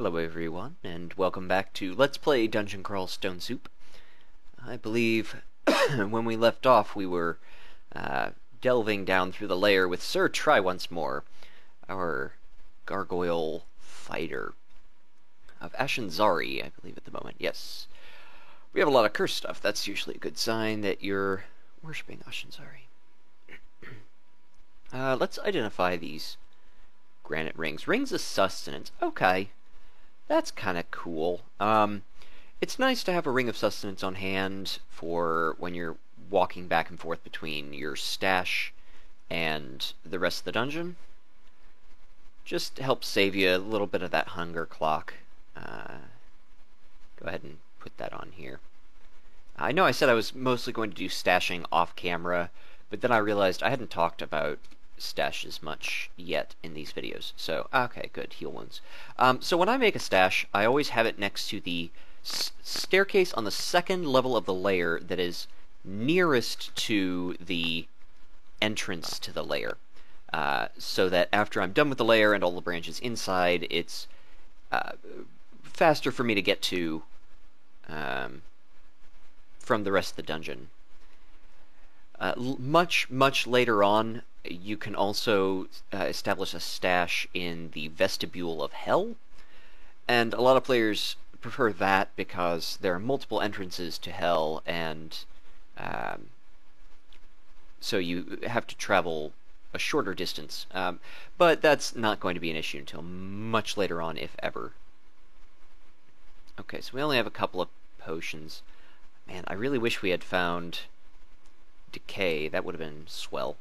Hello everyone, and welcome back to Let's Play Dungeon Crawl Stone Soup. I believe when we left off we were delving down through the lair with Sir Try Once More, our gargoyle fighter of Ashen'Zari, I believe at the moment. Yes. We have a lot of cursed stuff. That's usually a good sign that you're worshipping Ashen'Zari. Let's identify these granite rings. Rings of sustenance. Okay. That's kind of cool. It's nice to have a ring of sustenance on hand for when you're walking back and forth between your stash and the rest of the dungeon. Just helps save you a little bit of that hunger clock. Go ahead and put that on here. I know I said I was mostly going to do stashing off camera, but then I realized I hadn't talked about stashes much yet in these videos. So, okay, good. Heal wounds. So when I make a stash, I always have it next to the staircase on the second level of the lair that is nearest to the entrance to the lair. So that after I'm done with the lair and all the branches inside, it's faster for me to get to from the rest of the dungeon. Much later on, you can also establish a stash in the Vestibule of Hell, and a lot of players prefer that because there are multiple entrances to Hell, and so you have to travel a shorter distance. But that's not going to be an issue until much later on, if ever. Okay, so we only have a couple of potions. Man, I really wish we had found Decay. That would have been swell.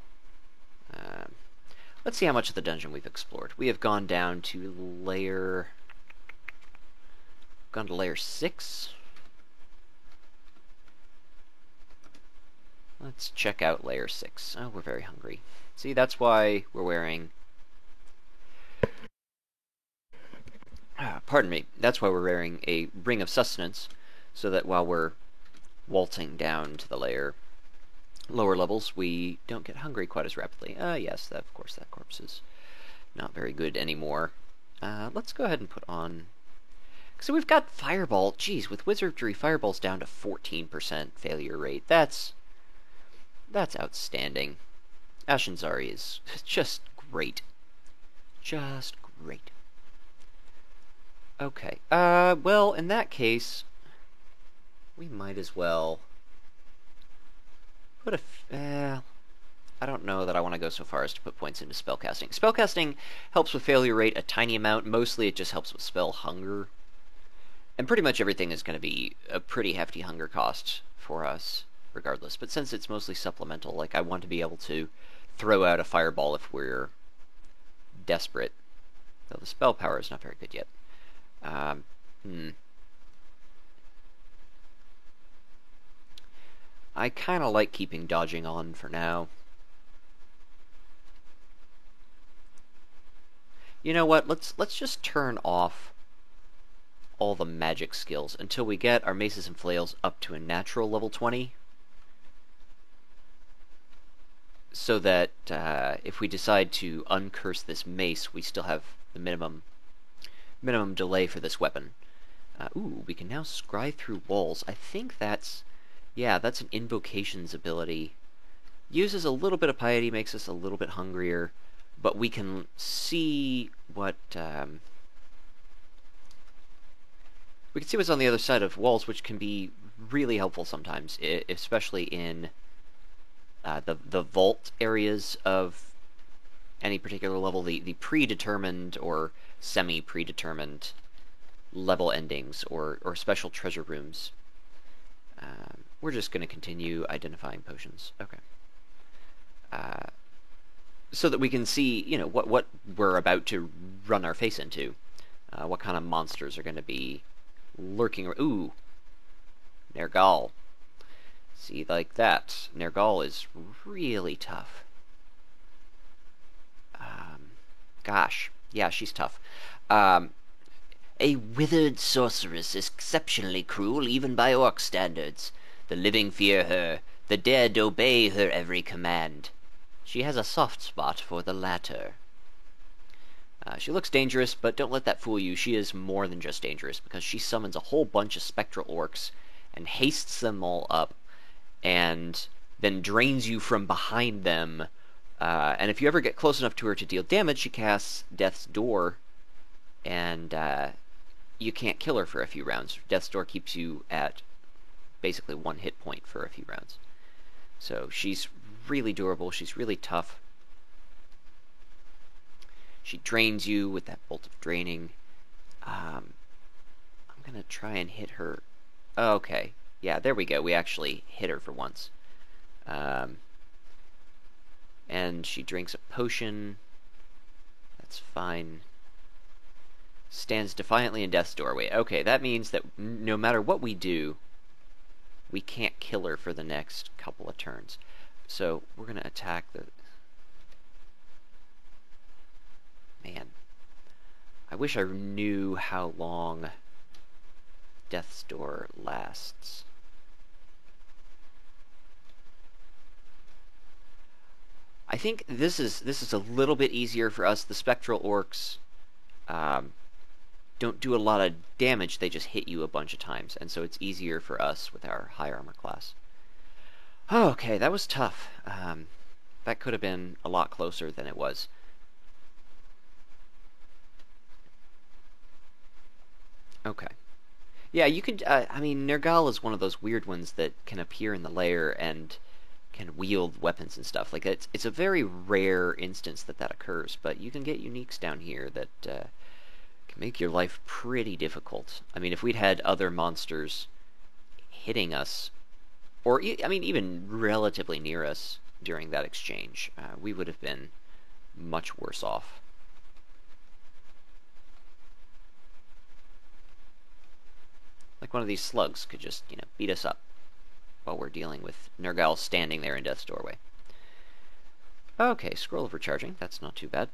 Let's see how much of the dungeon we've explored. We have gone down to layer 6. Let's check out layer 6. Oh, we're very hungry. See, that's why we're wearing... pardon me. That's why we're wearing a ring of sustenance, so that while we're waltzing down to the layer lower levels, we don't get hungry quite as rapidly. Yes, of course, that corpse is not very good anymore. Let's go ahead and put on... So we've got Fireball. Geez, with Wizardry, Fireball's down to 14% failure rate. That's outstanding. Ashen'Zari is just great. Just great. Okay, well, in that case, we might as well... I don't know that I want to go so far as to put points into spellcasting. Spellcasting helps with failure rate a tiny amount. Mostly it just helps with spell hunger. And pretty much everything is going to be a pretty hefty hunger cost for us, regardless. But since it's mostly supplemental, like, I want to be able to throw out a fireball if we're desperate. Though the spell power is not very good yet. I kind of like keeping dodging on for now. You know what? Let's just turn off all the magic skills until we get our maces and flails up to a natural level 20. So that if we decide to uncurse this mace, we still have the minimum delay for this weapon. Ooh, we can now scry through walls. I think that's... Yeah, that's an Invocations ability. Uses a little bit of piety, makes us a little bit hungrier, but we can see what... we can see what's on the other side of walls, which can be really helpful sometimes, especially in the vault areas of any particular level, the predetermined or semi-predetermined level endings, or special treasure rooms. We're just going to continue identifying potions. Okay. So that we can see, you know, what we're about to run our face into. What kind of monsters are going to be lurking. Ooh. Nergal. See, like that. Nergal is really tough. Gosh. Yeah, she's tough. A withered sorceress, exceptionally cruel even by orc standards. The living fear her, the dead obey her every command. She has a soft spot for the latter. She looks dangerous, but don't let that fool you. She is more than just dangerous, because she summons a whole bunch of spectral orcs and hastes them all up, and then drains you from behind them. And if you ever get close enough to her to deal damage, she casts Death's Door, and you can't kill her for a few rounds. Death's Door keeps you at basically 1 hit point for a few rounds. So she's really durable, she's really tough. She drains you with that Bolt of Draining. I'm gonna try and hit her. Oh, okay. Yeah, there we go. We actually hit her for once. And she drinks a potion. That's fine. Stands defiantly in Death's Doorway. Okay, that means that no matter what we do, we can't kill her for the next couple of turns. So we're gonna attack the... Man, I wish I knew how long Death's Door lasts. I think this is a little bit easier for us. The Spectral Orcs don't do a lot of damage, they just hit you a bunch of times, and so it's easier for us with our high armor class. Okay, that was tough. That could have been a lot closer than it was. Okay. Yeah, you can, I mean, Nergal is one of those weird ones that can appear in the lair and can wield weapons and stuff. Like, it's a very rare instance that that occurs, but you can get uniques down here that can make your life pretty difficult. I mean, if we'd had other monsters hitting us, or, I mean, even relatively near us during that exchange, we would have been much worse off. Like one of these slugs could just, beat us up while we're dealing with Nergal standing there in Death's Doorway. Okay, Scroll of Recharging. That's not too bad.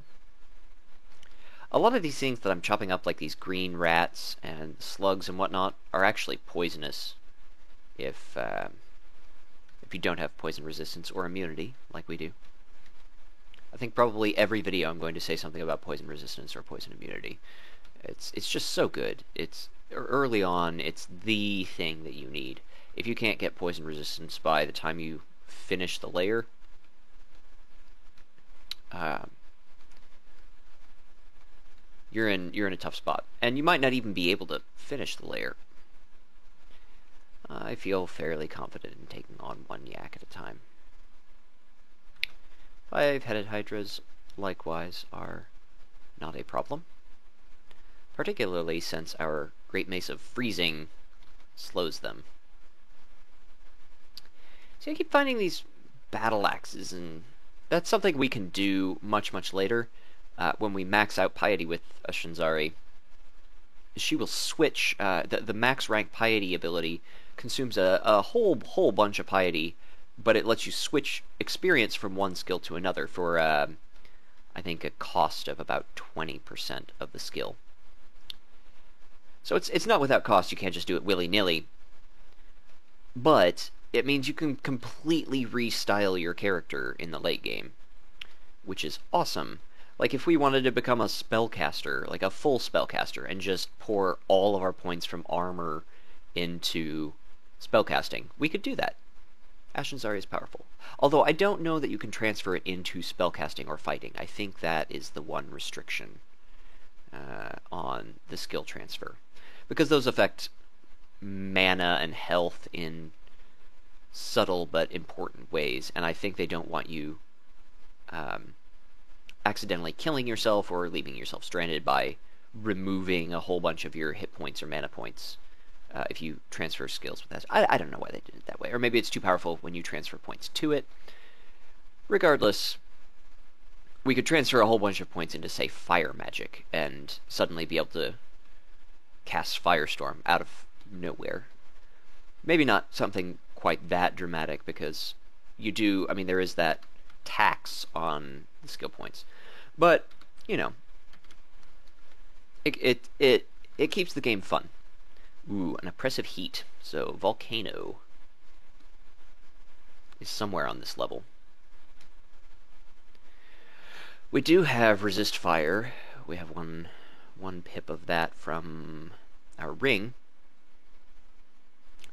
A lot of these things that I'm chopping up, like these green rats and slugs and whatnot, are actually poisonous if you don't have poison resistance or immunity, like we do. I think probably every video I'm going to say something about poison resistance or poison immunity. It's just so good. It's early on, it's the thing that you need. If you can't get poison resistance by the time you finish the layer, you're in a tough spot, and you might not even be able to finish the layer. I feel fairly confident in taking on one yak at a time. 5-headed hydras, likewise, are not a problem, particularly since our Great Mace of Freezing slows them. So I keep finding these battle axes, and that's something we can do much, much later. When we max out Piety with a Shinzari, she will switch. The max rank Piety ability consumes a whole bunch of Piety, but it lets you switch experience from one skill to another for, I think, a cost of about 20% of the skill. So it's not without cost. You can't just do it willy-nilly. But it means you can completely restyle your character in the late game, which is awesome. Like, if we wanted to become a spellcaster, like a full spellcaster, and just pour all of our points from armor into spellcasting, we could do that. Ashen Zari is powerful. Although I don't know that you can transfer it into spellcasting or fighting. I think that is the one restriction on the skill transfer. Because those affect mana and health in subtle but important ways, and I think they don't want you accidentally killing yourself or leaving yourself stranded by removing a whole bunch of your hit points or mana points if you transfer skills with that. I don't know why they did it that way, or maybe it's too powerful when you transfer points to it. Regardless, we could transfer a whole bunch of points into, say, fire magic, and suddenly be able to cast Firestorm out of nowhere. Maybe not something quite that dramatic, because you do, I mean, there is that tax on the skill points. But, you know, it keeps the game fun. Ooh, an oppressive heat. So Volcano is somewhere on this level. We do have resist fire, we have one pip of that from our ring.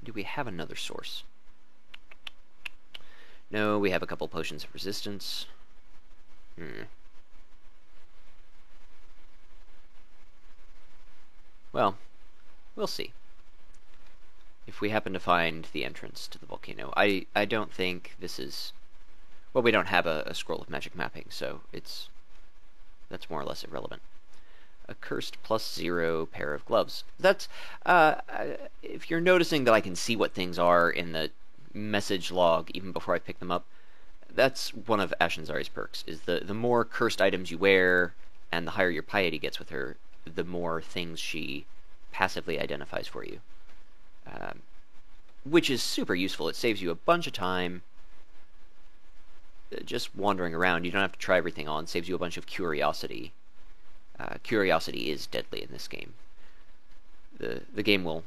Do we have another source? No, we have a couple potions of resistance. Well, we'll see. If we happen to find the entrance to the volcano. I don't think this is... Well, we don't have a scroll of magic mapping, so that's more or less irrelevant. A cursed +0 pair of gloves. That's... if you're noticing that I can see what things are in the message log even before I pick them up, that's one of Ashnzari's perks, is the more cursed items you wear, and the higher your piety gets with her, the more things she passively identifies for you. Which is super useful. It saves you a bunch of time just wandering around. You don't have to try everything on. It saves you a bunch of curiosity. Curiosity is deadly in this game. The game will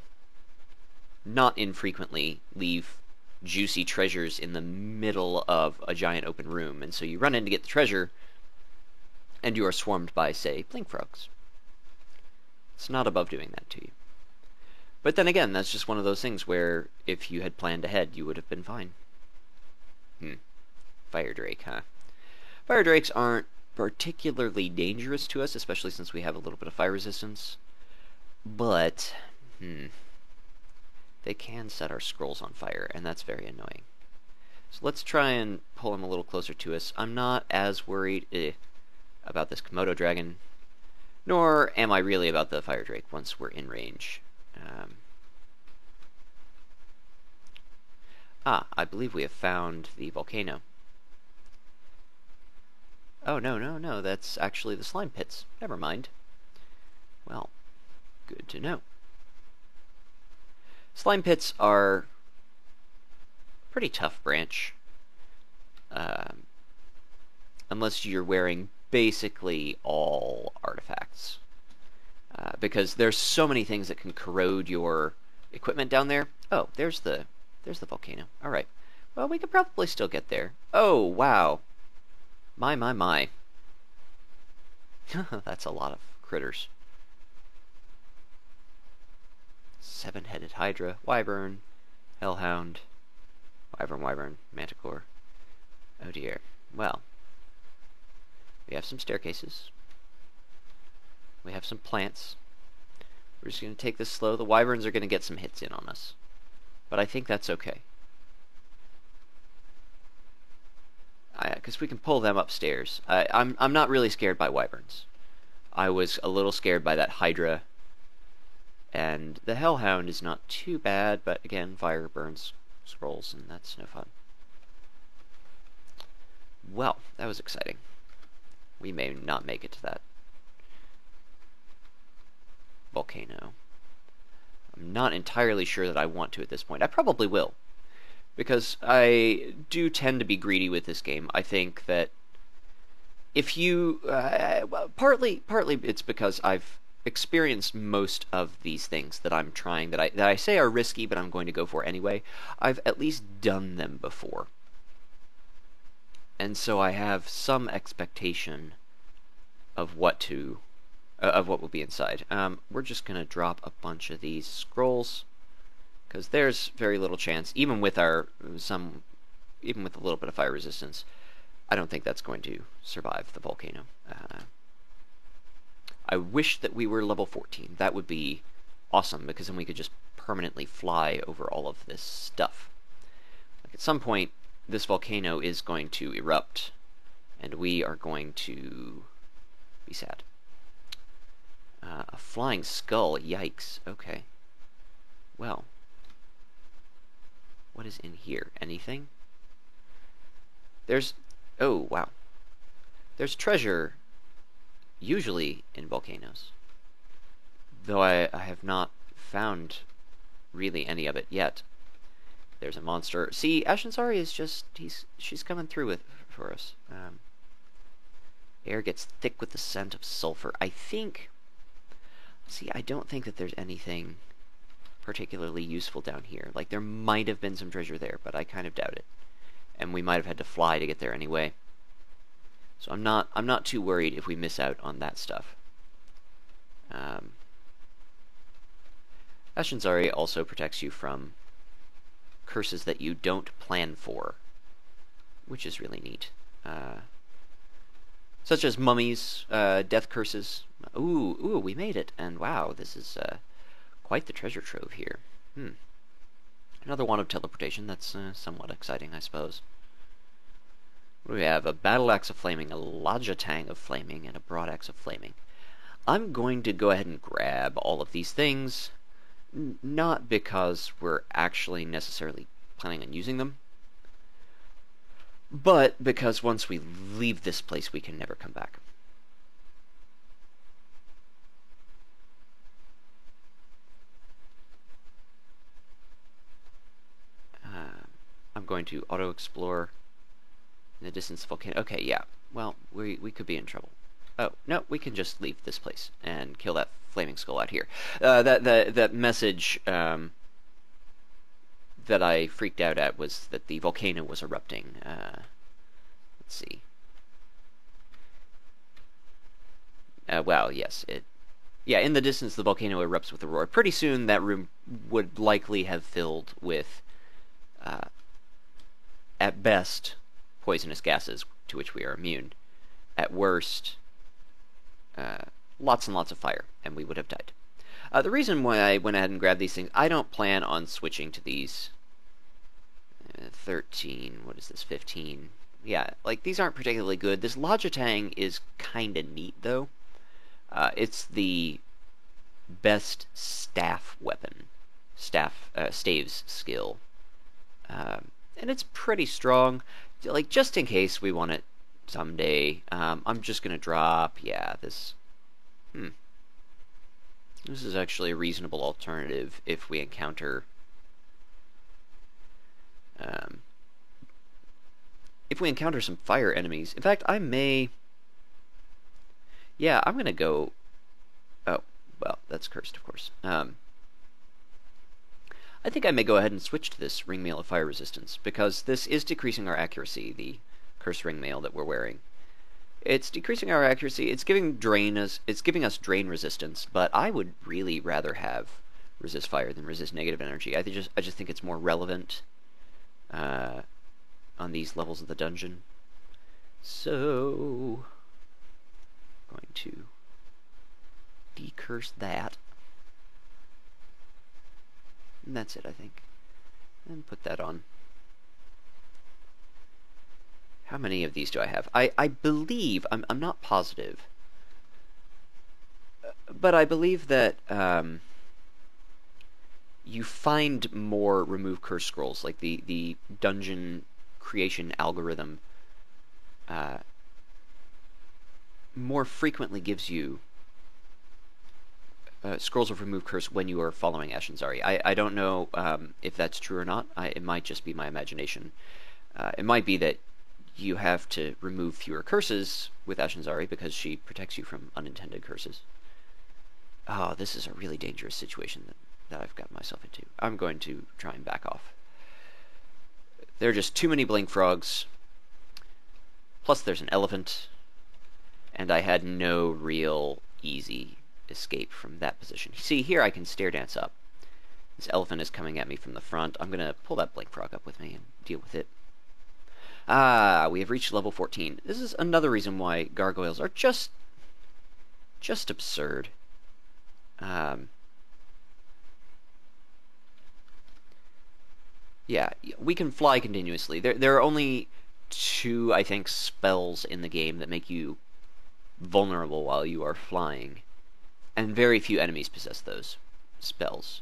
not infrequently leave juicy treasures in the middle of a giant open room, and so you run in to get the treasure, and you are swarmed by, say, blink frogs. It's not above doing that to you. But then again, that's just one of those things where if you had planned ahead, you would have been fine. Fire Drake, huh? Fire Drakes aren't particularly dangerous to us, especially since we have a little bit of fire resistance. But, they can set our scrolls on fire, and that's very annoying. So let's try and pull him a little closer to us. I'm not as worried about this Komodo dragon, nor am I really about the Fire Drake once we're in range. I believe we have found the volcano. Oh, no, that's actually the slime pits. Never mind. Well, good to know. Slime pits are a pretty tough branch. Unless you're wearing basically all artifacts. Because there's so many things that can corrode your equipment down there. Oh, there's the volcano. Alright. Well, we could probably still get there. Oh, wow. My. That's a lot of critters. 7-headed Hydra, Wyvern, Hellhound, Wyvern, Manticore. Oh dear. Well, we have some staircases. We have some plants. We're just going to take this slow. The Wyverns are going to get some hits in on us. But I think that's okay. Because we can pull them upstairs. I'm not really scared by Wyverns. I was a little scared by that Hydra. And the Hellhound is not too bad, but again, fire burns scrolls, and that's no fun. Well, that was exciting. We may not make it to that volcano. I'm not entirely sure that I want to at this point. I probably will, because I do tend to be greedy with this game. I think that if you... well, partly it's because I've experienced most of these things that I'm trying, that I say are risky, but I'm going to go for anyway. I've at least done them before. And so I have some expectation of what will be inside. We're just going to drop a bunch of these scrolls, because there's very little chance, even with a little bit of fire resistance, I don't think that's going to survive the volcano. I wish that we were level 14. That would be awesome, because then we could just permanently fly over all of this stuff. Like at some point, this volcano is going to erupt, and we are going to be sad. A flying skull, yikes. Okay. Well, what is in here? Anything? Oh, wow. There's treasure, usually in volcanoes. Though I have not found really any of it yet. There's a monster. See, Ashnzari is just, she's coming through for us. Air gets thick with the scent of sulfur. See, I don't think that there's anything particularly useful down here. Like, there might have been some treasure there, but I kind of doubt it. And we might have had to fly to get there anyway. So I'm not too worried if we miss out on that stuff. Ashinzari also protects you from curses that you don't plan for, which is really neat. Such as mummies, death curses. Ooh, we made it, and wow, this is quite the treasure trove here. Another wand of teleportation, that's somewhat exciting, I suppose. What do we have? A battle axe of flaming, a Lajatang of flaming, and a broad axe of flaming. I'm going to go ahead and grab all of these things, not because we're actually necessarily planning on using them, but because once we leave this place, we can never come back. I'm going to auto-explore in the distance volcano. Okay, yeah. Well, we could be in trouble. Oh, no, we can just leave this place and kill that flaming skull out here. That message that I freaked out at was that the volcano was erupting. Let's see. Well, yes, yeah, in the distance, the volcano erupts with a roar. Pretty soon, that room would likely have filled with, at best, poisonous gases to which we are immune. At worst, lots and lots of fire, and we would have died. The reason why I went ahead and grabbed these things, I don't plan on switching to these 13, what is this, 15? Yeah, like, these aren't particularly good. This Lajatang is kind of neat, though. It's the best staff weapon, staves skill. And it's pretty strong. Like, just in case we want it someday, I'm just gonna drop, yeah, this. This is actually a reasonable alternative if we encounter some fire enemies. In fact, I may. Yeah, I'm gonna go. Oh, well, that's cursed, of course. I think I may go ahead and switch to this ring mail of fire resistance, because this is decreasing our accuracy, the cursed ring mail that we're wearing. It's decreasing our accuracy, it's giving us drain resistance, but I would really rather have resist fire than resist negative energy. I just think it's more relevant on these levels of the dungeon. So I'm going to decurse that. And that's it, I think. And put that on. How many of these do I have? I believe, I'm not positive, but I believe that you find more remove curse scrolls, like the dungeon creation algorithm more frequently gives you scrolls of remove curse when you are following Ashinzari. I don't know if that's true or not. It might just be my imagination. It might be that you have to remove fewer curses with Ashinzari because she protects you from unintended curses. Oh, this is a really dangerous situation that I've gotten myself into. I'm going to try and back off. There are just too many blink frogs. Plus there's an elephant. And I had no real easy escape from that position. See, here I can stair dance up. This elephant is coming at me from the front. I'm going to pull that blink frog up with me and deal with it. Ah, we have reached level 14. This is another reason why gargoyles are just absurd. Yeah, we can fly continuously. There are only 2, I think, spells in the game that make you vulnerable while you are flying, and very few enemies possess those spells.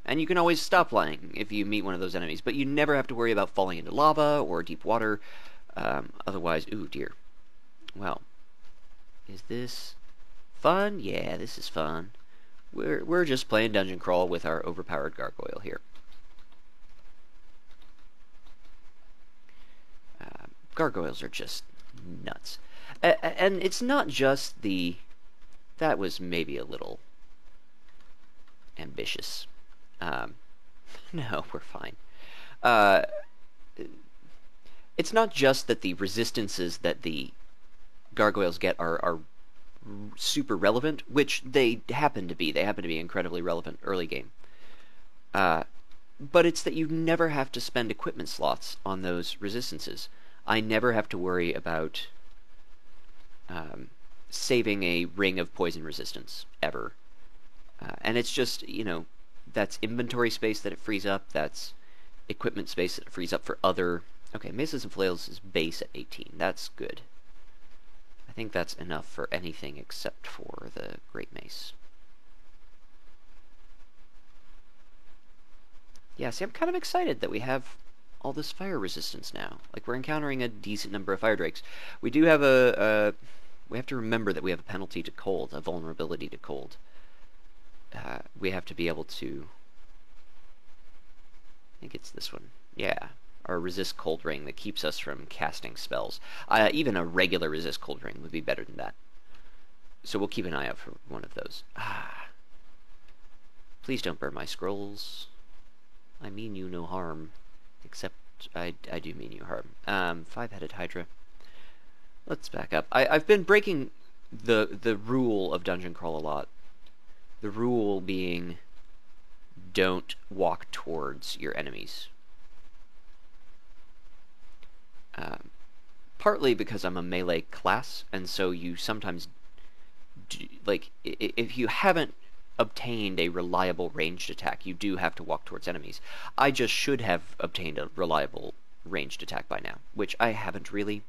And you can always stop flying if you meet one of those enemies, but you never have to worry about falling into lava or deep water. Otherwise, ooh dear. Well, is this fun? Yeah, this is fun. We're just playing dungeon crawl with our overpowered gargoyle here. Gargoyles are just nuts. And it's not just the. That was maybe a little ambitious. No, we're fine. It's not just that the resistances that the gargoyles get are super relevant, which they happen to be. They happen to be incredibly relevant early game. Uh, but it's that you never have to spend equipment slots on those resistances. I never have to worry about saving a ring of poison resistance, ever. And it's just, that's inventory space that it frees up, that's equipment space that it frees up for other... Okay, Maces and Flails is base at 18. That's good. I think that's enough for anything except for the Great Mace. Yeah, see, I'm kind of excited that we have all this fire resistance now. Like, we're encountering a decent number of fire drakes. We do have we have to remember that we have a penalty to cold, a vulnerability to cold. We have to be able to... I think it's this one. Yeah. Our resist cold ring that keeps us from casting spells. Even a regular resist cold ring would be better than that. So we'll keep an eye out for one of those. Please don't burn my scrolls. I mean you no harm. Except I do mean you harm. Five-headed Hydra. Let's back up. I've been breaking the rule of Dungeon Crawl a lot. The rule being, don't walk towards your enemies. Partly because I'm a melee class, and so you sometimes if you haven't obtained a reliable ranged attack, you do have to walk towards enemies. I just should have obtained a reliable ranged attack by now, which I haven't really.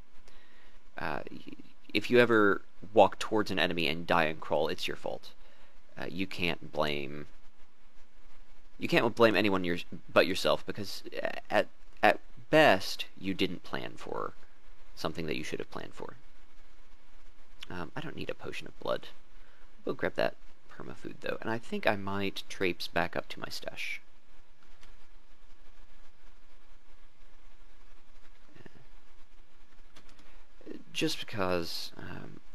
If you ever walk towards an enemy and die and crawl, it's your fault. You can't blame anyone but yourself, because at best you didn't plan for something that you should have planned for. I don't need a potion of blood. We'll grab that permafood though, and I think I might traipse back up to my stash. Just because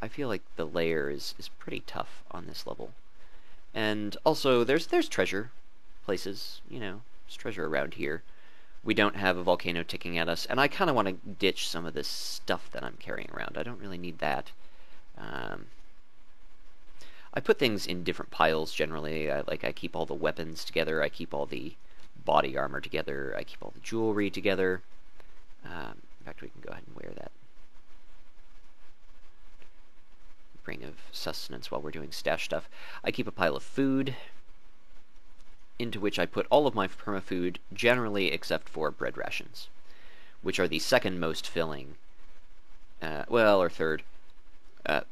I feel like the lair is pretty tough on this level. And also, there's treasure places, there's treasure around here. We don't have a volcano ticking at us, and I kind of want to ditch some of this stuff that I'm carrying around. I don't really need that. I put things in different piles generally. I keep all the weapons together, I keep all the body armor together, I keep all the jewelry together. In fact, we can go ahead and wear that ring of sustenance while we're doing stash stuff. I keep a pile of food, into which I put all of my permafood, generally except for bread rations, which are the second most filling, or third.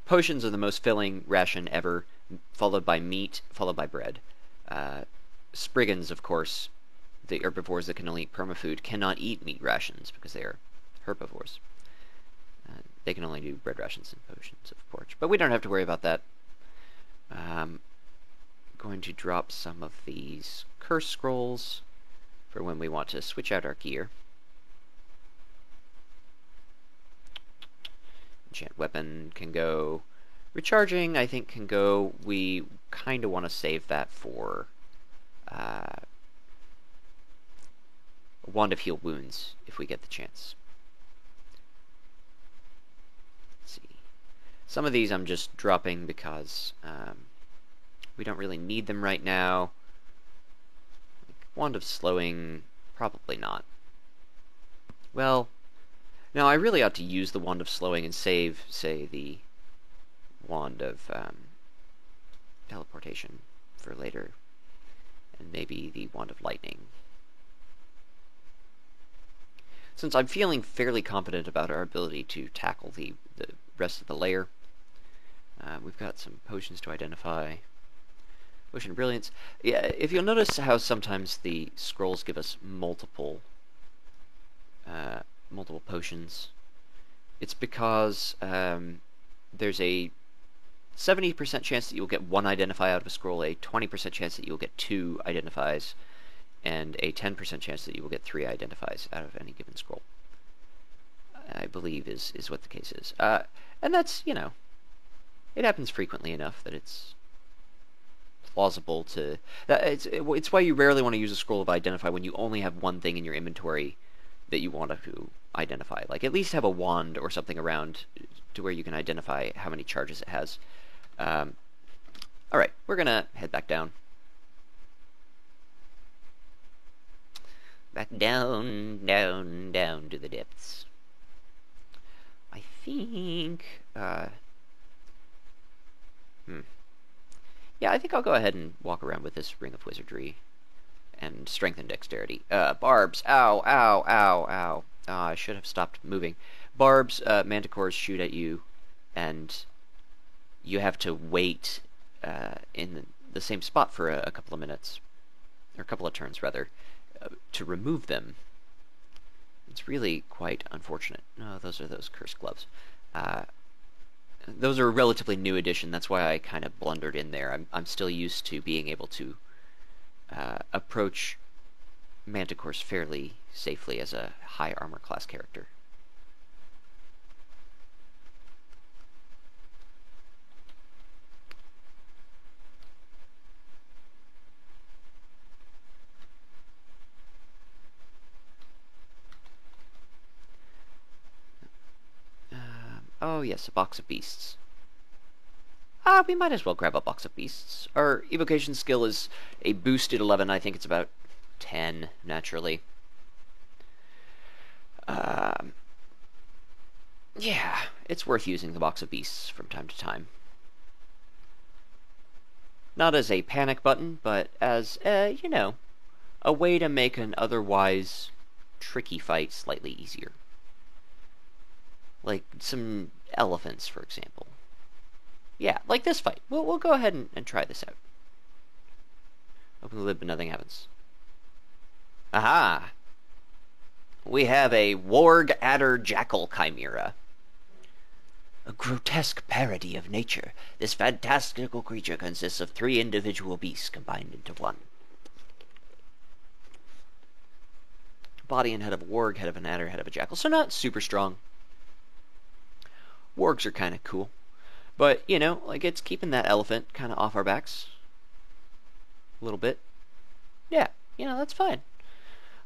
Potions are the most filling ration ever, followed by meat, followed by bread. Spriggans, of course, the herbivores that can only eat permafood, cannot eat meat rations because they are herbivores. They can only do bread rations and potions of porch. But we don't have to worry about that. Going to drop some of these curse scrolls for when we want to switch out our gear. Enchant weapon can go. Recharging, I think, can go. We kind of want to save that for Wand of Heal Wounds if we get the chance. Let's see. Some of these I'm just dropping because we don't really need them right now. Wand of Slowing, probably not. Well, now I really ought to use the Wand of Slowing and save, say, the Wand of Teleportation for later, and maybe the Wand of Lightning. Since I'm feeling fairly confident about our ability to tackle the rest of the layer, we've got some potions to identify. Potion of Brilliance. Yeah, if you'll notice how sometimes the scrolls give us multiple potions, it's because there's a 70% chance that you'll get one identify out of a scroll, a 20% chance that you'll get 2 identifies, and a 10% chance that you will get 3 identifies out of any given scroll. I believe is what the case is. And that's, it happens frequently enough that it's plausible to... It's why you rarely want to use a scroll of identify when you only have one thing in your inventory that you want to identify. Like, at least have a wand or something around to where you can identify how many charges it has. Alright, we're gonna head back down. Down, down, down to the depths. I think, yeah, I think I'll go ahead and walk around with this Ring of Wizardry and strengthen dexterity. Barbs. Ow, ow, ow, ow. I should have stopped moving. Barbs, manticores shoot at you, and you have to wait in the same spot for a couple of minutes, or a couple of turns, rather, to remove them. It's really quite unfortunate. No, those are those cursed gloves. Those are a relatively new addition. That's why I kind of blundered in there. I'm still used to being able to approach manticores fairly safely as a high armor class character. Oh yes, a box of beasts. We might as well grab a box of beasts. Our evocation skill is a boosted 11. I think it's about 10, naturally. Yeah, it's worth using the box of beasts from time to time. Not as a panic button, but as, you know, a way to make an otherwise tricky fight slightly easier. Like some elephants, for example. Yeah, like this fight. We'll go ahead and try this out. Open the lid, but nothing happens. Aha! We have a Warg Adder Jackal Chimera. A grotesque parody of nature, this fantastical creature consists of 3 individual beasts combined into one. Body and head of a warg, head of an adder, head of a jackal. So not super strong. Wargs are kind of cool. But, you know, like, it's keeping that elephant kind of off our backs. A little bit. Yeah, you know, that's fine.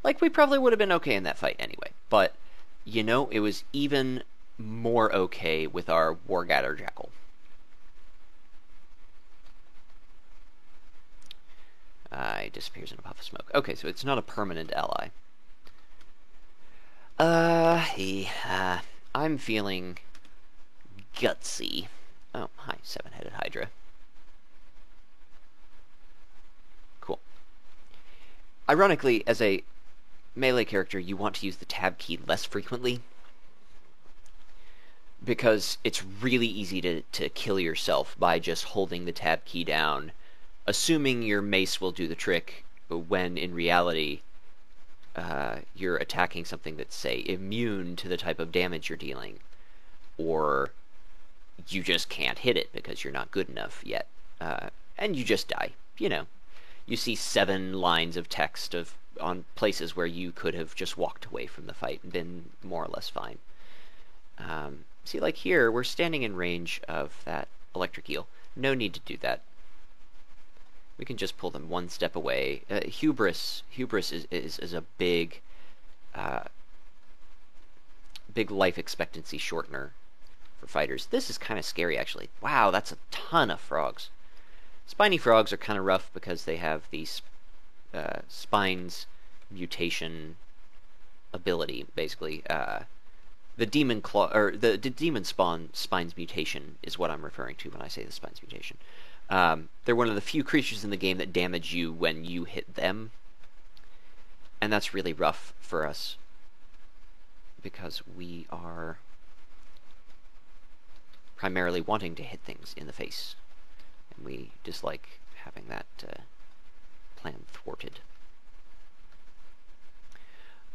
Like, we probably would have been okay in that fight anyway. But, you know, it was even more okay with our Warg Adder Jackal. It disappears in a puff of smoke. Okay, so it's not a permanent ally. I'm feeling gutsy. Oh, hi, 7-headed Hydra. Cool. Ironically, as a melee character, you want to use the tab key less frequently, because it's really easy to kill yourself by just holding the tab key down, assuming your mace will do the trick, when in reality, you're attacking something that's, say, immune to the type of damage you're dealing, or you just can't hit it because you're not good enough yet, and you just die. You know, you see 7 lines of text on places where you could have just walked away from the fight and been more or less fine. See, like here, we're standing in range of that electric eel. No need to do that. We can just pull them one step away. Hubris is a big life expectancy shortener for fighters. This is kind of scary, actually. Wow, that's a ton of frogs. Spiny frogs are kind of rough because they have these spines mutation ability, basically. The demon claw, or the demon spines mutation is what I'm referring to when I say the spines mutation. They're one of the few creatures in the game that damage you when you hit them, and that's really rough for us because we are primarily wanting to hit things in the face, and we dislike having that plan thwarted.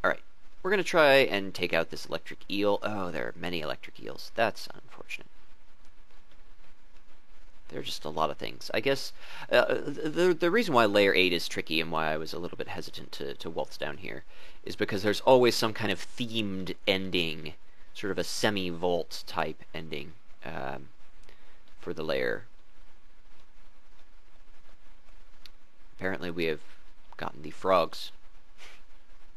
Alright, we're going to try and take out this electric eel. Oh, there are many electric eels. That's unfortunate. There are just a lot of things. I guess the reason why Layer 8 is tricky and why I was a little bit hesitant to waltz down here is because there's always some kind of themed ending, sort of a semi-vault type ending for the layer. Apparently we have gotten the frogs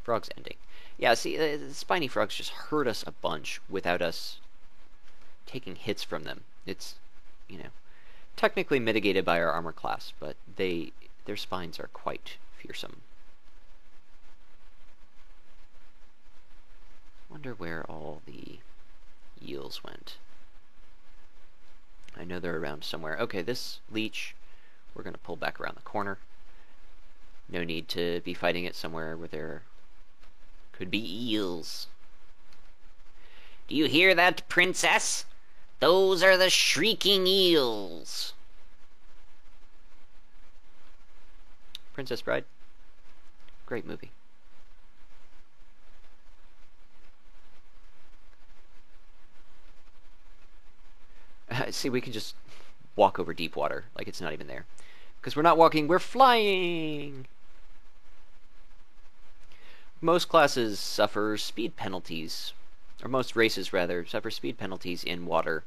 ending. Yeah, see, the spiny frogs just hurt us a bunch without us taking hits from them. It's, you know, technically mitigated by our armor class, but their spines are quite fearsome. wonder where all the eels went. I know they're around somewhere. Okay, this leech, we're going to pull back around the corner. No need to be fighting it somewhere where there could be eels. Do you hear that, princess? Those are the shrieking eels. Princess Bride. Great movie. See, we can just walk over deep water like it's not even there. Because we're not walking, we're flying! Most classes suffer speed penalties. Or most races, rather, suffer speed penalties in water.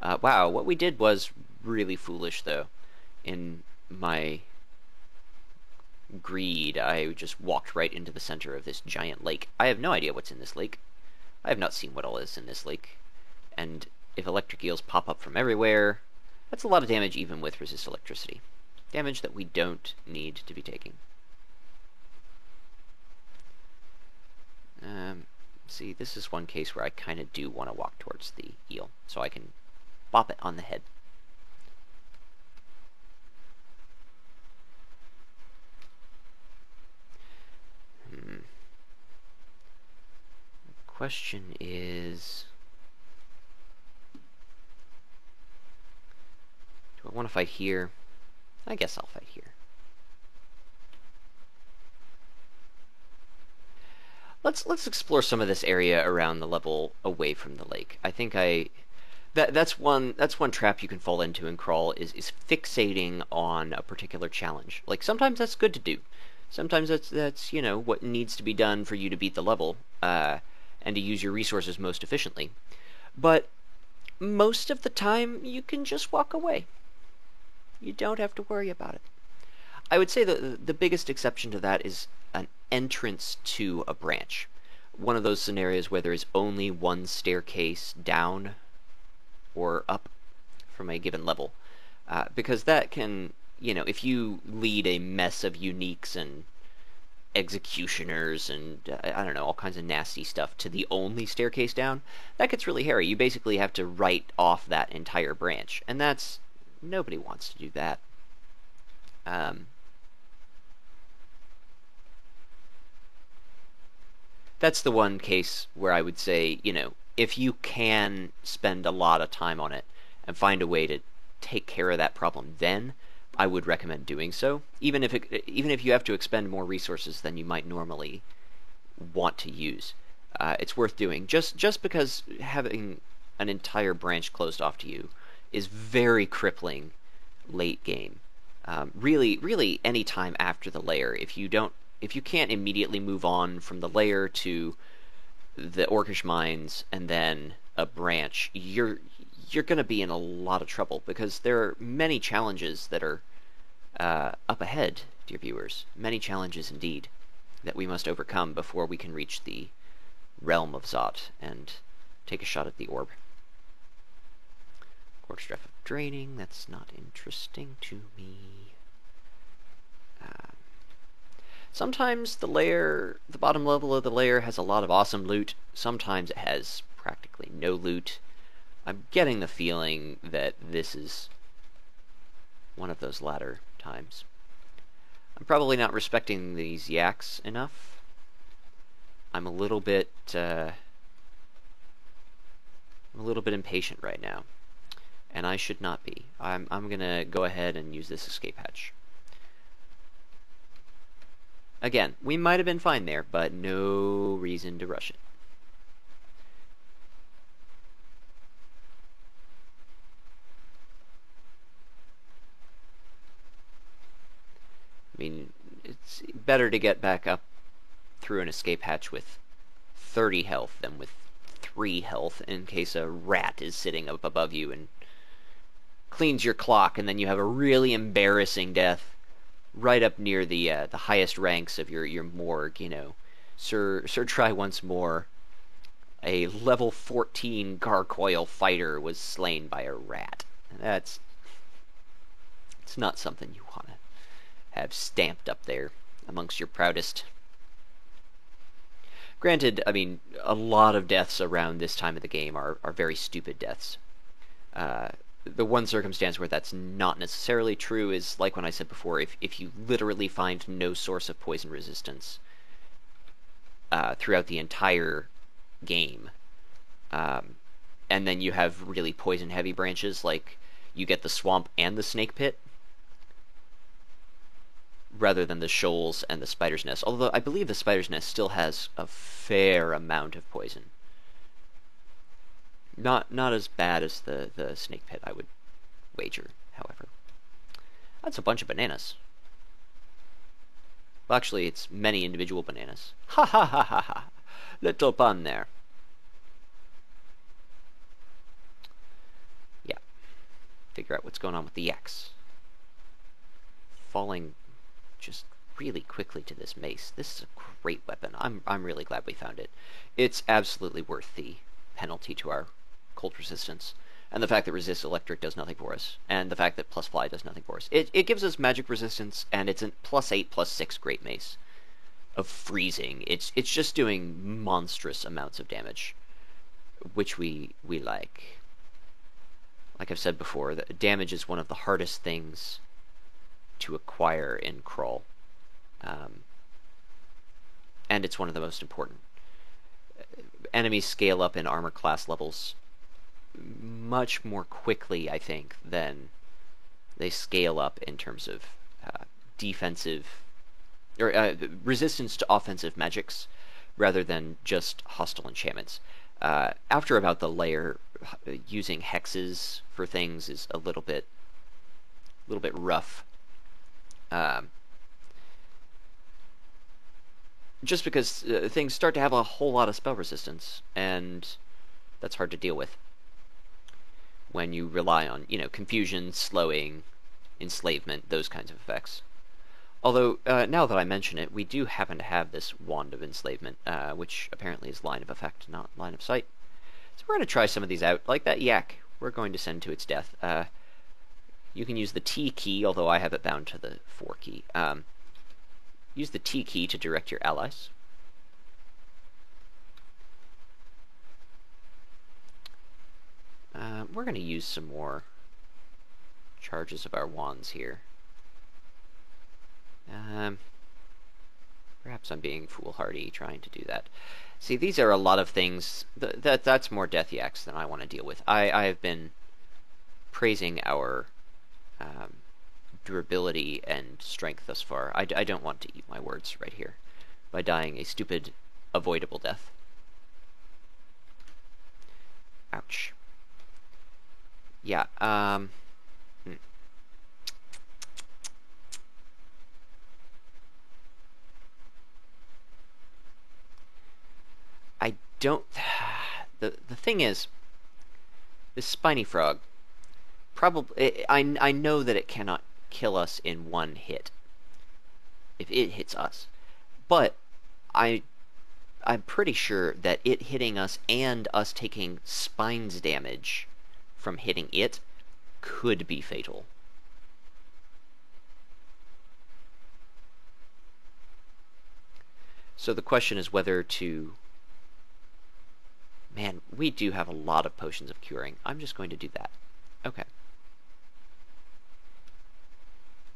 Wow, what we did was really foolish, though. In my greed, I just walked right into the center of this giant lake. I have no idea what's in this lake. I have not seen what all is in this lake. And if electric eels pop up from everywhere, that's a lot of damage even with resist electricity. Damage that we don't need to be taking. See, this is one case where I kind of do want to walk towards the eel, so I can bop it on the head. The question is, do I want to fight here? I guess I'll fight here. Let's explore some of this area around the level away from the lake. I think that's one trap you can fall into in Crawl is fixating on a particular challenge. Like sometimes that's good to do. Sometimes that's you know what needs to be done for you to beat the level and to use your resources most efficiently. But most of the time you can just walk away. You don't have to worry about it. I would say the biggest exception to that is an entrance to a branch. One of those scenarios where there is only one staircase down or up from a given level. Because that can, you know, if you lead a mess of uniques and executioners and, I don't know, all kinds of nasty stuff to the only staircase down, that gets really hairy. You basically have to write off that entire branch. And that's... nobody wants to do that. That's the one case where I would say, you know, if you can spend a lot of time on it and find a way to take care of that problem, then I would recommend doing so. Even if you have to expend more resources than you might normally want to use, it's worth doing. Just because having an entire branch closed off to you is very crippling late game. Really, any time after the lair, if you can't immediately move on from the lair to the Orcish mines and then a branch, you're going to be in a lot of trouble because there are many challenges that are up ahead, dear viewers. Many challenges indeed that we must overcome before we can reach the realm of Zot and take a shot at the orb. Quartz Drift of Draining, that's not interesting to me. Sometimes the bottom level of the lair has a lot of awesome loot. Sometimes it has practically no loot. I'm getting the feeling that this is one of those latter times. I'm probably not respecting these yaks enough. I'm a little bit impatient right now, and I should not be. I'm gonna go ahead and use this escape hatch. Again, we might have been fine there, but no reason to rush it. I mean, it's better to get back up through an escape hatch with 30 health than with 3 health in case a rat is sitting up above you and cleans your clock, and then you have a really embarrassing death right up near the highest ranks of your morgue, you know. Sir, try once more. A level 14 gargoyle fighter was slain by a rat. It's not something you want to have stamped up there amongst your proudest. Granted, I mean, a lot of deaths around this time of the game are very stupid deaths. Uh, the one circumstance where that's not necessarily true is, like when I said before, if you literally find no source of poison resistance throughout the entire game, and then you have really poison-heavy branches, like you get the swamp and the snake pit, rather than the shoals and the spider's nest. Although I believe the spider's nest still has a fair amount of poison. Not as bad as the snake pit, I would wager, however. That's a bunch of bananas. Well, actually, it's many individual bananas. Ha ha ha ha ha. Little pun there. Yeah. Figure out what's going on with the yaks. Falling just really quickly to this mace. This is a great weapon. I'm really glad we found it. It's absolutely worth the penalty to our cold resistance, and the fact that resist electric does nothing for us, and the fact that plus fly does nothing for us. It gives us magic resistance, and it's a +8, +6 great mace of freezing. It's just doing monstrous amounts of damage, which we like. Like I've said before, the damage is one of the hardest things to acquire in Crawl, and it's one of the most important. Enemies scale up in armor class levels much more quickly, I think, than they scale up in terms of defensive or resistance to offensive magics, rather than just hostile enchantments. After about the layer, using hexes for things is a little bit rough. Just because things start to have a whole lot of spell resistance, and that's hard to deal with when you rely on, confusion, slowing, enslavement, those kinds of effects. Although, now that I mention it, we do happen to have this Wand of Enslavement, which apparently is line of effect, not line of sight. So we're going to try some of these out. Like that yak, we're going to send to its death. You can use the T key, although I have it bound to the 4 key. Use the T key to direct your allies. We're going to use some more charges of our wands here. Perhaps I'm being foolhardy trying to do that. See, these are a lot of things. That's more death yaks than I want to deal with. I have been praising our durability and strength thus far. I don't want to eat my words right here by dying a stupid, avoidable death. Ouch. Yeah, I don't... The thing is, this spiny frog, probably... I know that it cannot kill us in one hit, if it hits us. But I'm pretty sure that it hitting us and us taking spines damage from hitting it could be fatal. So the question is whether to... Man, we do have a lot of potions of curing. I'm just going to do that. Okay.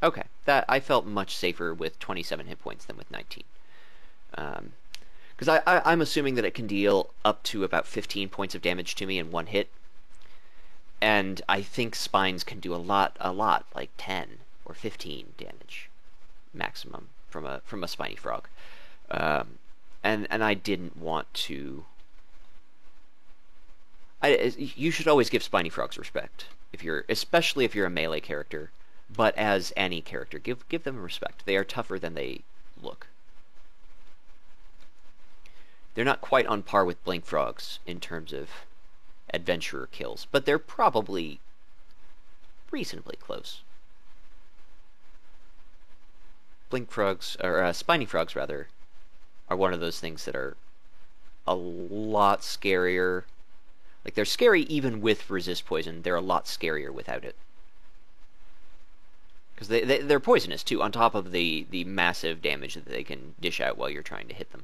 Okay, that I felt much safer with 27 hit points than with 19. Because I'm assuming that it can deal up to about 15 points of damage to me in one hit. And I think spines can do a lot, like 10 or 15 damage maximum from a spiny frog. And I didn't want to... You should always give spiny frogs respect, especially if you're a melee character. But as any character, give them respect. They are tougher than they look. They're not quite on par with blink frogs in terms of adventurer kills, but they're probably reasonably close. Blink frogs, or spiny frogs rather, are one of those things that are a lot scarier. Like, they're scary even with resist poison. They're a lot scarier without it. Because they're poisonous, too, on top of the massive damage that they can dish out while you're trying to hit them.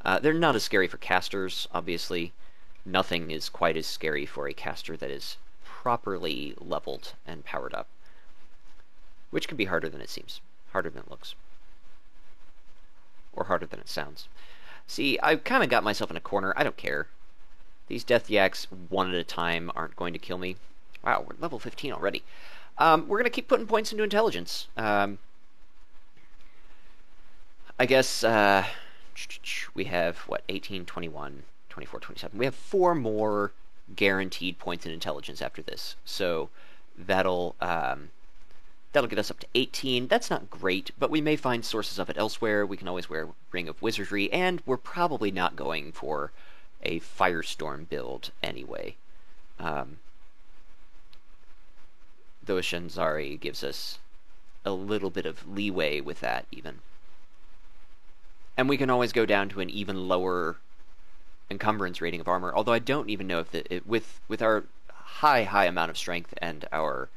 They're not as scary for casters, obviously. Nothing is quite as scary for a caster that is properly leveled and powered up, which can be harder than it seems, harder than it looks, or harder than it sounds. See, I've kind of got myself in a corner. I don't care. These death yaks, one at a time, aren't going to kill me. Wow, we're level 15 already. We're going to keep putting points into intelligence. I guess we have, what, 18, 21, 24, 27. We have 4 more guaranteed points in intelligence after this. So that'll get us up to 18. That's not great, but we may find sources of it elsewhere. We can always wear Ring of Wizardry, and we're probably not going for a Firestorm build anyway. Though Shinzari gives us a little bit of leeway with that, even. And we can always go down to an even lower encumbrance rating of armor, although I don't even know if with our high amount of strength and our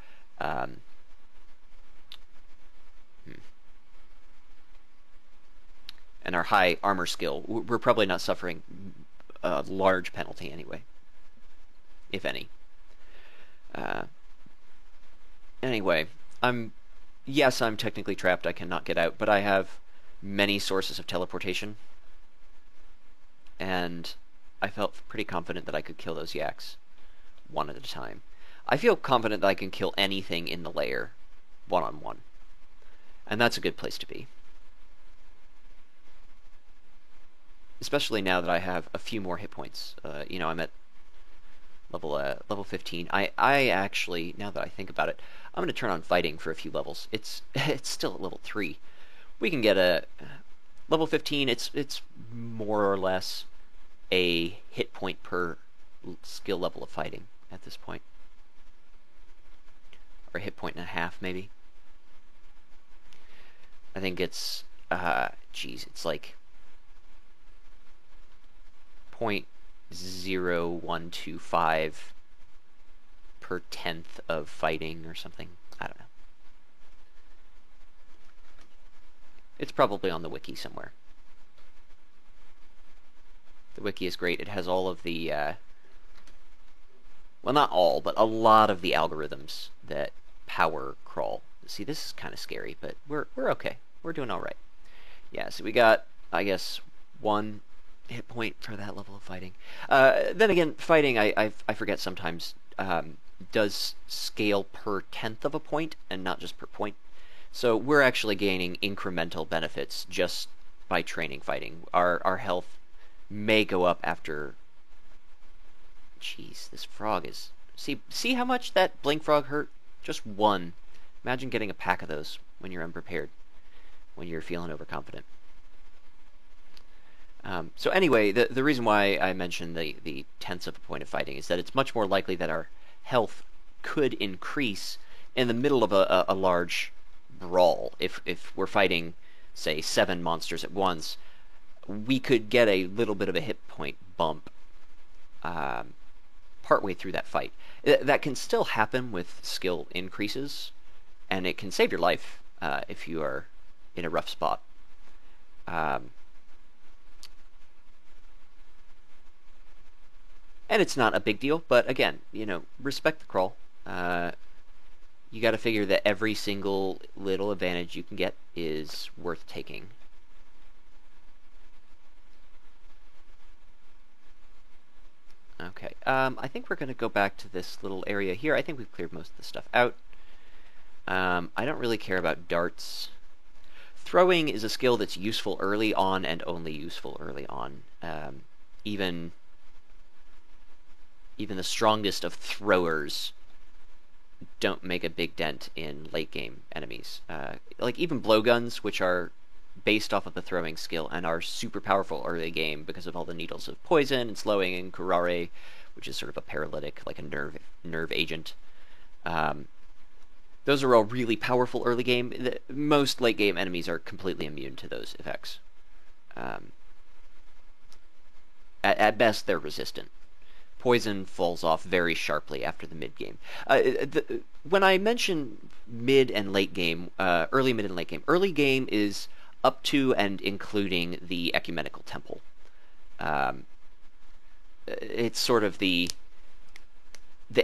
high armor skill, we're probably not suffering a large penalty anyway, if any. Anyway, I'm technically trapped. I cannot get out, but I have many sources of teleportation, and I felt pretty confident that I could kill those yaks one at a time. I feel confident that I can kill anything in the lair one-on-one, and that's a good place to be. Especially now that I have a few more hit points. I'm at level 15. I actually, now that I think about it, I'm going to turn on fighting for a few levels. It's still at level 3. We can get a level 15. It's more or less a hit point per skill level of fighting at this point, or a hit point and a half maybe. I think it's it's like 0.0125 per 10th of fighting or something. I don't know. It's probably on the wiki somewhere. The wiki is great. It has all of the, well, not all, but a lot of the algorithms that power crawl. See, this is kind of scary, but we're okay. We're doing all right. Yeah, so we got, I guess, 1 hit point for that level of fighting. Then again, fighting, I forget sometimes, does scale per 10th of a point and not just per point. So we're actually gaining incremental benefits just by training fighting. Our health may go up after... Jeez, this frog is... See how much that blink frog hurt? Just 1. Imagine getting a pack of those when you're unprepared, when you're feeling overconfident. So anyway, the reason why I mentioned the tenths of a point of fighting is that it's much more likely that our health could increase in the middle of a large brawl. If we're fighting, say, 7 monsters at once, we could get a little bit of a hit point bump partway through that fight. That can still happen with skill increases, and it can save your life if you are in a rough spot. And it's not a big deal, but again, respect the crawl. You got to figure that every single little advantage you can get is worth taking. Okay, I think we're going to go back to this little area here. I think we've cleared most of the stuff out. I don't really care about darts. Throwing is a skill that's useful early on and only useful early on. Even the strongest of throwers don't make a big dent in late game enemies. Like even blowguns, which are based off of the throwing skill and are super powerful early game because of all the needles of poison and slowing and curare, which is sort of a paralytic, like a nerve agent. Those are all really powerful early game. Most late game enemies are completely immune to those effects. At best, they're resistant. Poison falls off very sharply after the mid-game. When I mention mid and late game, early, mid, and late game, early game is up to and including the Ecumenical Temple. Um, it's sort of the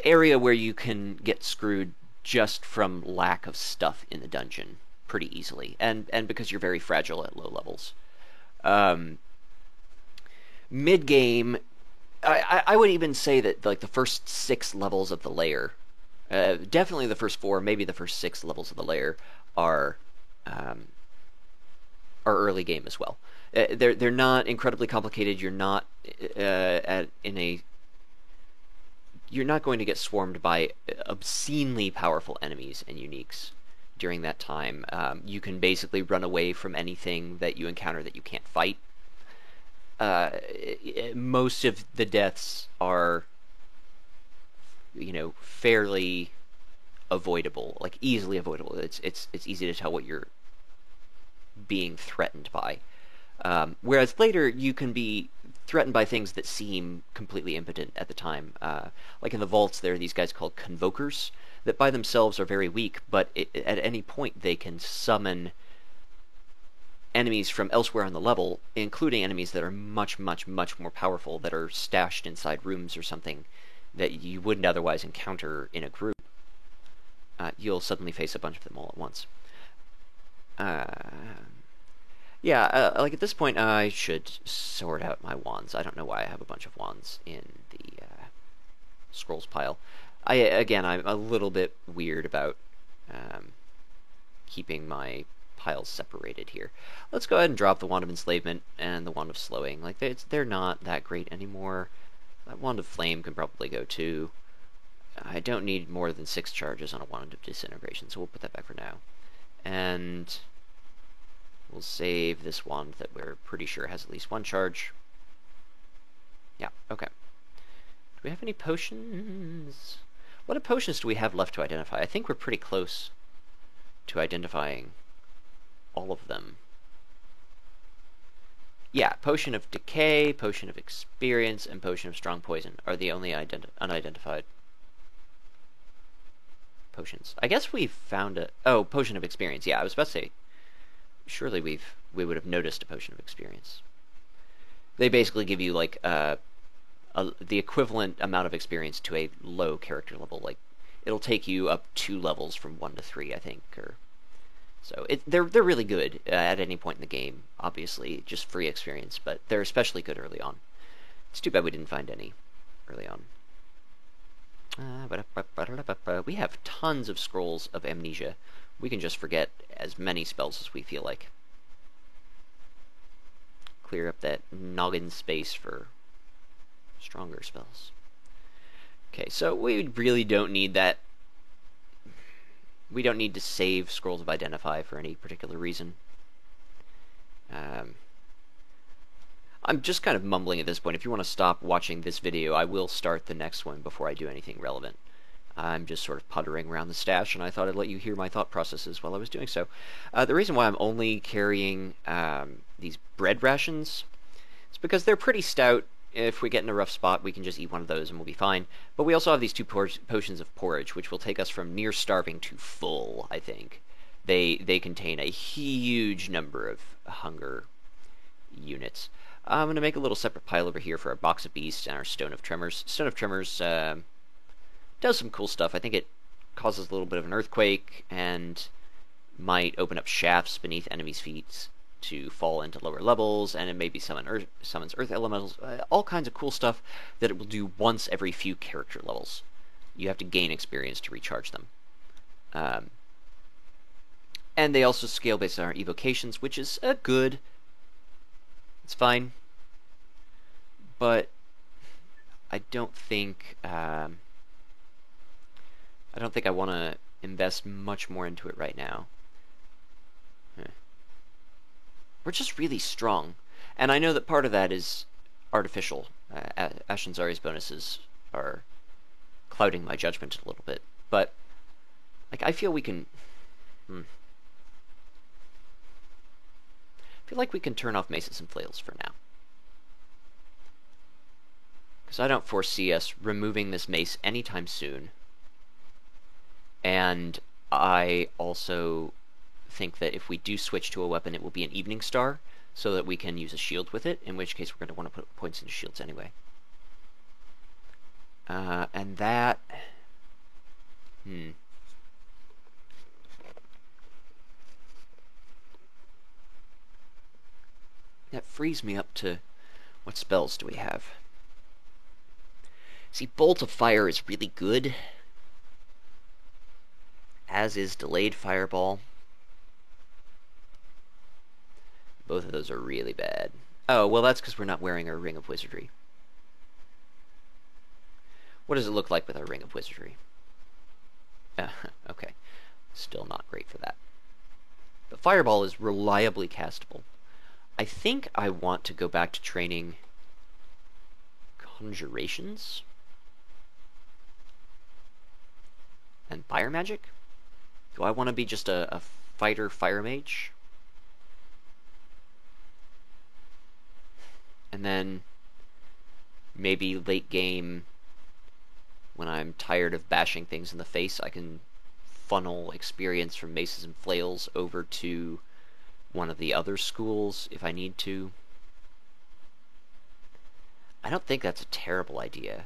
area where you can get screwed just from lack of stuff in the dungeon pretty easily, and because you're very fragile at low levels. Um, Mid game, I would even say that like the first 6 levels of the layer, definitely the first 4, maybe the first 6 levels of the layer are um, early game as well. They're not incredibly complicated. You're not you're not going to get swarmed by obscenely powerful enemies and uniques during that time. You can basically run away from anything that you encounter that you can't fight. Most of the deaths are, fairly avoidable, like easily avoidable. It's easy to tell what you're being threatened by. Whereas later you can be threatened by things that seem completely impotent at the time. Like in the vaults, there are these guys called convokers that by themselves are very weak, but at any point they can summon enemies from elsewhere on the level, including enemies that are much, much, much more powerful, that are stashed inside rooms or something that you wouldn't otherwise encounter in a group. You'll suddenly face a bunch of them all at once. Yeah, like at this point, I should sort out my wands. I don't know why I have a bunch of wands in the scrolls pile. I'm a little bit weird about keeping my piles separated here. Let's go ahead and drop the Wand of Enslavement and the Wand of Slowing. Like, they're not that great anymore. That Wand of Flame can probably go too. I don't need more than 6 charges on a Wand of Disintegration, so we'll put that back for now. And we'll save this wand that we're pretty sure has at least 1 charge. Yeah, okay. Do we have any potions? What potions do we have left to identify? I think we're pretty close to identifying all of them. Yeah, Potion of Decay, Potion of Experience, and Potion of Strong Poison are the only unidentified potions. I guess we found a... Oh, Potion of Experience. Yeah, I was about to say, surely we would have noticed a Potion of Experience. They basically give you, like, the equivalent amount of experience to a low character level. Like, it'll take you up 2 levels from 1 to 3, I think, or... So they're really good at any point in the game, obviously, just free experience, but they're especially good early on. It's too bad we didn't find any early on. We have tons of scrolls of amnesia. We can just forget as many spells as we feel like. Clear up that noggin space for stronger spells. Okay, so we really don't need that. We don't need to save Scrolls of Identify for any particular reason. I'm just kind of mumbling at this point. If you want to stop watching this video, I will start the next one before I do anything relevant. I'm just sort of puttering around the stash, and I thought I'd let you hear my thought processes while I was doing so. The reason why I'm only carrying these bread rations is because they're pretty stout. If we get in a rough spot, we can just eat one of those and we'll be fine. But we also have these 2 potions of porridge, which will take us from near starving to full, I think. They contain a huge number of hunger units. I'm going to make a little separate pile over here for our Box of Beasts and our Stone of Tremors. Stone of Tremors does some cool stuff. I think it causes a little bit of an earthquake and might open up shafts beneath enemies' feet to fall into lower levels, and it maybe summons earth elementals, all kinds of cool stuff that it will do once every few character levels. You have to gain experience to recharge them. And they also scale based on our evocations, which is good. It's fine. But I don't think I want to invest much more into it right now. We're just really strong. And I know that part of that is artificial. Ashen Zari's bonuses are clouding my judgment a little bit. But, like, I feel we can... I feel like we can turn off Maces and Flails for now. Because I don't foresee us removing this mace anytime soon. And I also think that if we do switch to a weapon, it will be an Evening Star, so that we can use a shield with it, in which case we're going to want to put points into shields anyway. And that... That frees me up to... What spells do we have? See, Bolt of Fire is really good, as is Delayed Fireball. Both of those are really bad. Oh, well, that's because we're not wearing our Ring of Wizardry. What does it look like with our Ring of Wizardry? Okay. Still not great for that. The Fireball is reliably castable. I think I want to go back to training Conjurations and Fire Magic. Do I want to be just a fighter Fire Mage? And then maybe late game, when I'm tired of bashing things in the face, I can funnel experience from Maces and Flails over to one of the other schools if I need to. I don't think that's a terrible idea.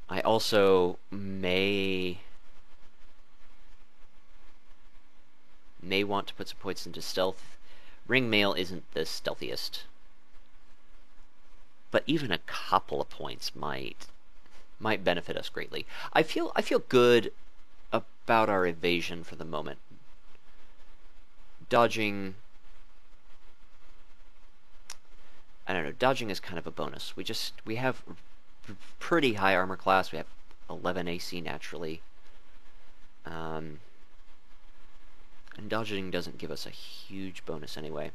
I also may want to put some points into stealth. Ring Mail isn't the stealthiest, but even a couple of points might benefit us greatly. I feel good about our evasion for the moment. Dodging, I don't know, dodging is kind of a bonus. We have pretty high armor class. We have 11 AC naturally. And dodging doesn't give us a huge bonus anyway.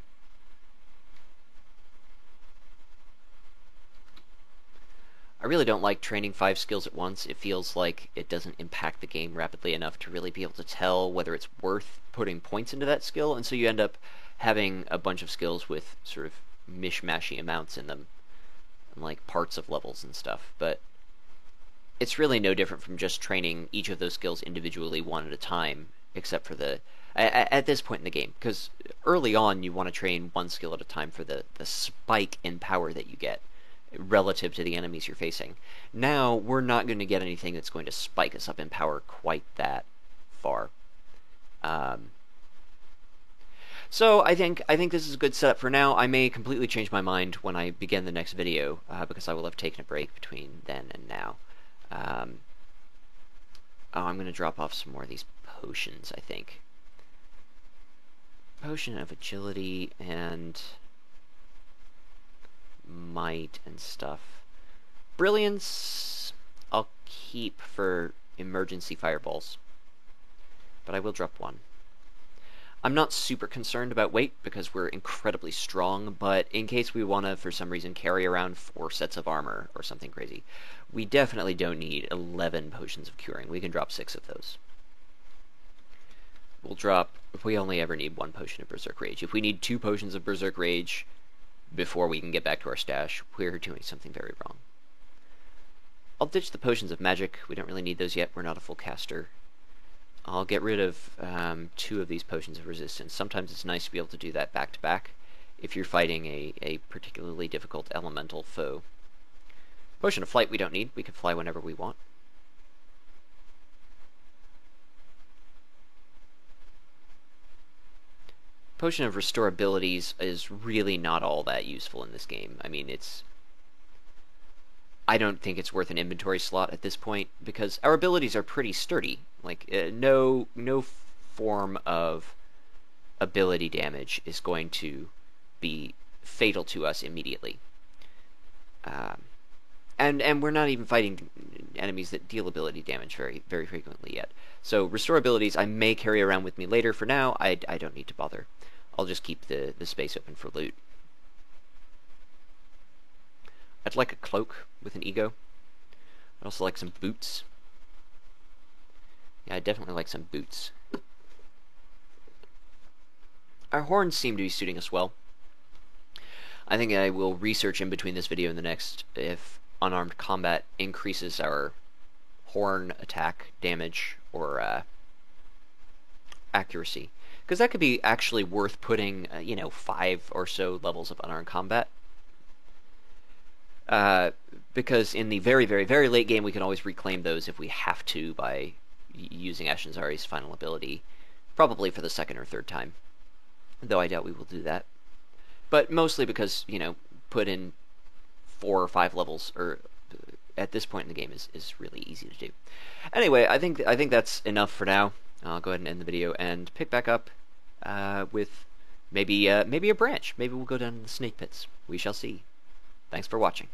I really don't like training 5 skills at once. It feels like it doesn't impact the game rapidly enough to really be able to tell whether it's worth putting points into that skill, and so you end up having a bunch of skills with sort of mishmashy amounts in them, and like parts of levels and stuff. But it's really no different from just training each of those skills individually one at a time, except for at this point in the game, because early on you want to train one skill at a time for the spike in power that you get relative to the enemies you're facing. Now, we're not going to get anything that's going to spike us up in power quite that far. So I think this is a good setup for now. I may completely change my mind when I begin the next video, because I will have taken a break between then and now. I'm going to drop off some more of these potions, I think. Potion of Agility and Might and stuff. Brilliance I'll keep for emergency fireballs, but I will drop one. I'm not super concerned about weight because we're incredibly strong, but in case we want to, for some reason, carry around 4 sets of armor or something crazy, we definitely don't need 11 potions of curing. We can drop 6 of those. We'll drop, if we only ever need 1 potion of Berserk Rage. If we need 2 potions of Berserk Rage before we can get back to our stash, we're doing something very wrong. I'll ditch the potions of magic. We don't really need those yet. We're not a full caster. I'll get rid of 2 of these potions of resistance. Sometimes it's nice to be able to do that back to back if you're fighting a particularly difficult elemental foe. Potion of flight we don't need. We can fly whenever we want. Potion of Restore Abilities is really not all that useful in this game. I mean, I don't think it's worth an inventory slot at this point, because our abilities are pretty sturdy. Like, no form of ability damage is going to be fatal to us immediately. And we're not even fighting enemies that deal ability damage very, very frequently yet. So Restore Abilities I may carry around with me later. For now, I don't need to bother. I'll just keep the space open for loot. I'd like a cloak with an ego. I'd also like some boots. Yeah, I'd definitely like some boots. Our horns seem to be suiting us well. I think I will research in between this video and the next if unarmed combat increases our horn attack damage or accuracy. Because that could be actually worth putting, 5 or so levels of unarmed combat. Because in the very, very, very late game, we can always reclaim those if we have to by using Ashen Zari's final ability, probably for the second or third time. Though I doubt we will do that. But mostly because, put in 4 or 5 levels, or at this point in the game is really easy to do. Anyway, I think that's enough for now. I'll go ahead and end the video and pick back up with maybe a branch. Maybe we'll go down to the snake pits. We shall see. Thanks for watching.